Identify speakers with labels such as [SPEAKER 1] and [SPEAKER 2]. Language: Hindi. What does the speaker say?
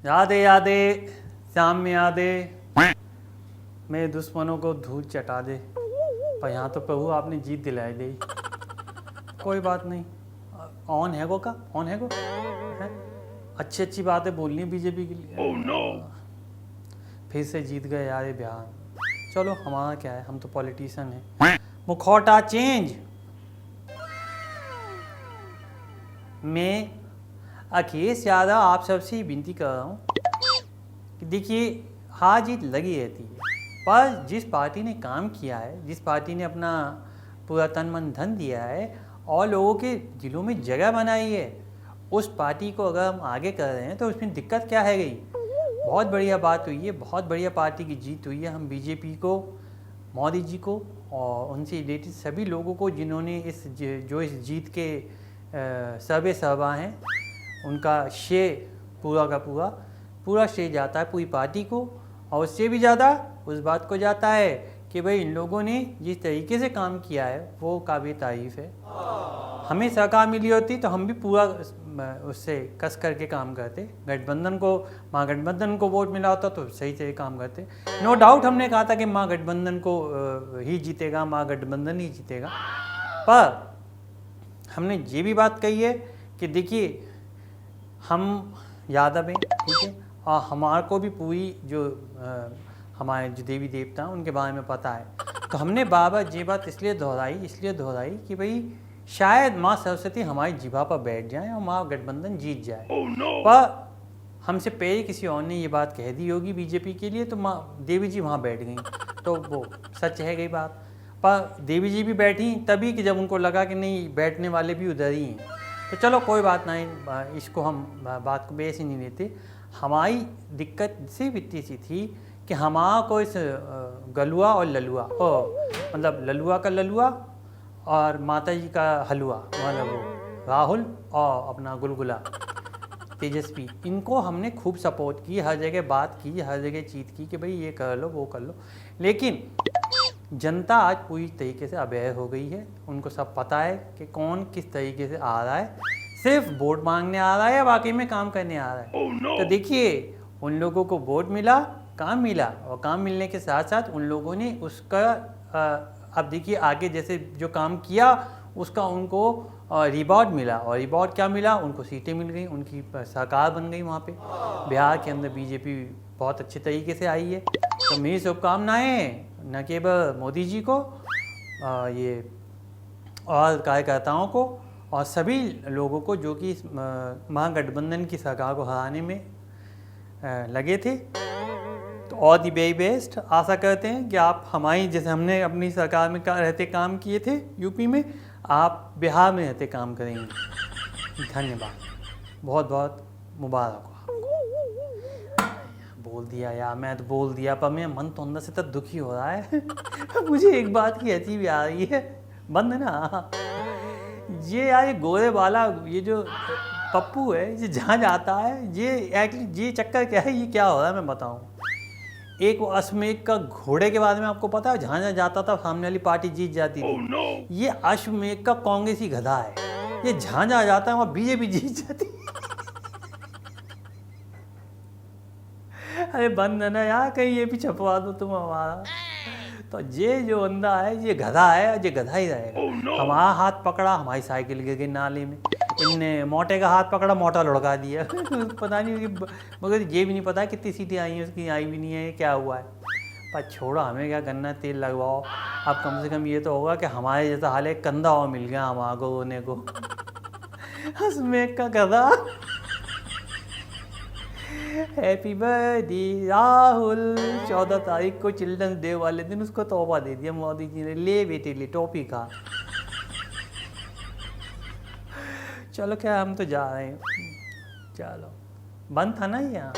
[SPEAKER 1] यादें यादें शाम में यादें मेरे दुश्मनों को धूल चटा दे। पर यहाँ तो प्रभु आपने जीत दिलाई दी। कोई बात नहीं, ऑन है का ऑन है है? अच्छी अच्छी बातें बोलनी है बीजेपी के लिए। oh, no. फिर से जीत गए यार ये बिहार। चलो हमारा क्या है, हम तो पॉलिटिशियन हैं। मुखौटा चेंज। मैं अखिलेश यादव आप सबसे विनती कर रहा हूँ कि देखिए हार जीत लगी रहती है, पर जिस पार्टी ने काम किया है, जिस पार्टी ने अपना पूरा तन मन धन दिया है और लोगों के दिलों में जगह बनाई है, उस पार्टी को अगर हम आगे कर रहे हैं तो उसमें दिक्कत क्या है गई। बहुत बढ़िया बात हुई है, बहुत बढ़िया पार्टी की जीत हुई है। हम बीजेपी को, मोदी जी को और उनसे रिलेटेड सभी लोगों को जिन्होंने इस जीत के सर्वे सहबा हैं, उनका श्रेय पूरा का पूरा श्रेय जाता है पूरी पार्टी को। और उससे भी ज़्यादा उस बात को जाता है कि भाई इन लोगों ने जिस तरीके से काम किया है वो काबिल तारीफ़ है। हमें सरकार मिली होती तो हम भी पूरा उससे कस करके काम करते। गठबंधन को, महागठबंधन को वोट मिला होता तो सही से काम करते। नो डाउट हमने कहा था कि महागठबंधन को ही जीतेगा, महागठबंधन ही जीतेगा। पर हमने ये भी बात कही है कि देखिए हम यादव हैं, ठीक है, और हमारे को भी पूरी जो हमारे जो देवी देवता हैं उनके बारे में पता है। तो हमने बार ये बात इसलिए दोहराई कि भाई शायद माँ सरस्वती हमारी जिभा पर बैठ जाए और माँ गठबंधन जीत जाए। oh, no. पर हमसे पहले किसी और ने ये बात कह दी होगी बीजेपी के लिए, तो माँ देवी जी वहाँ बैठ गई, तो वो सच है गई बात। पर देवी जी भी बैठी तभी कि जब उनको लगा कि नहीं बैठने वाले भी उधर ही हैं। तो चलो कोई बात नहीं, इसको हम बात को बेस ही नहीं लेते। हमारी दिक्कत सिर्फ इतनी सी थी कि हमारा को इस गलुआ और ललुआ, मतलब ललुआ का ललुआ और माता जी का हलवा, मतलब वो राहुल और अपना गुलगुला तेजस्वी, इनको हमने खूब सपोर्ट की, हर जगह बात की, हर जगह चीत की कि भाई ये कर लो वो कर लो। लेकिन जनता आज पूरी तरीके से अवेयर हो गई है। उनको सब पता है कि कौन किस तरीके से आ रहा है, सिर्फ वोट मांगने आ रहा है या वाकई में काम करने आ रहा है। oh, no. तो देखिए उन लोगों को वोट मिला, काम मिला, और काम मिलने के साथ साथ उन लोगों ने उसका अब देखिए आगे जैसे जो काम किया उसका उनको रिवॉर्ड मिला। और रिवॉर्ड क्या मिला, उनको सीटें मिल गई, उनकी सरकार बन गई वहाँ पे। बिहार के अंदर बीजेपी बहुत अच्छे तरीके से आई है। तो मेरी शुभकामनाएँ न केवल मोदी जी को, ये और कार्यकर्ताओं को और सभी लोगों को जो कि महागठबंधन की सरकार को हराने में लगे थे। तो ऑल दी वेरी बेस्ट। आशा करते हैं कि आप हमारी, जैसे हमने अपनी सरकार में रहते काम किए थे यूपी में, आप बिहार में रहते काम करेंगे। धन्यवाद, बहुत बहुत मुबारक हो। बोल दिया यार, मैं तो बोल दिया, पर मेरा मन तो अंदर से तो दुखी हो रहा है। मुझे एक बात की हंसी भी आ रही है, बंद ना ये यार, ये गोरे वाला ये जो पप्पू है, ये जहाँ जाता है ये चक्कर क्या है, ये क्या हो रहा है मैं बताऊँ। एक वो अश्वमेघ का घोड़े के बारे में आपको पता है, जहाँ जहाँ जाता था सामने वाली पार्टी जीत जाती थी। oh, no. ये अश्वमेघ का कांग्रेसी गधा है, ये जहाँ जहाँ जाता है वहाँ बीजेपी जीत जाती है। अरे बंद ना यार, कहीं ये भी छपवा दो तुम हमारा। तो ये जो बंदा है ये गधा है, ये गधा ही रहेगा। oh, no. हमारा हाथ पकड़ा, हमारी साइकिल गिर गई नाले में। इनने मोटे का हाथ पकड़ा, मोटा लुढ़का दिया। पता नहीं, मगर ये भी नहीं पता कितनी सीटें आई हैं उसकी, आई भी नहीं है, क्या हुआ है। पर छोड़ो, हमें क्या करना, तेल लगवाओ। अब कम से कम ये तो होगा कि हमारे जैसा हाल एक कंधा और मिल गया हमारे को रोने को। हंसमेक का गधा। Happy birthday Rahul. 14 तारीख को चिल्ड्रंस डे वाले दिन उसको तोहफा दे दिया मोदी जी ने, ले बेटे ले टॉफी खा। चलो क्या, हम तो जा रहे हैं, चलो बंद था ना यहाँ।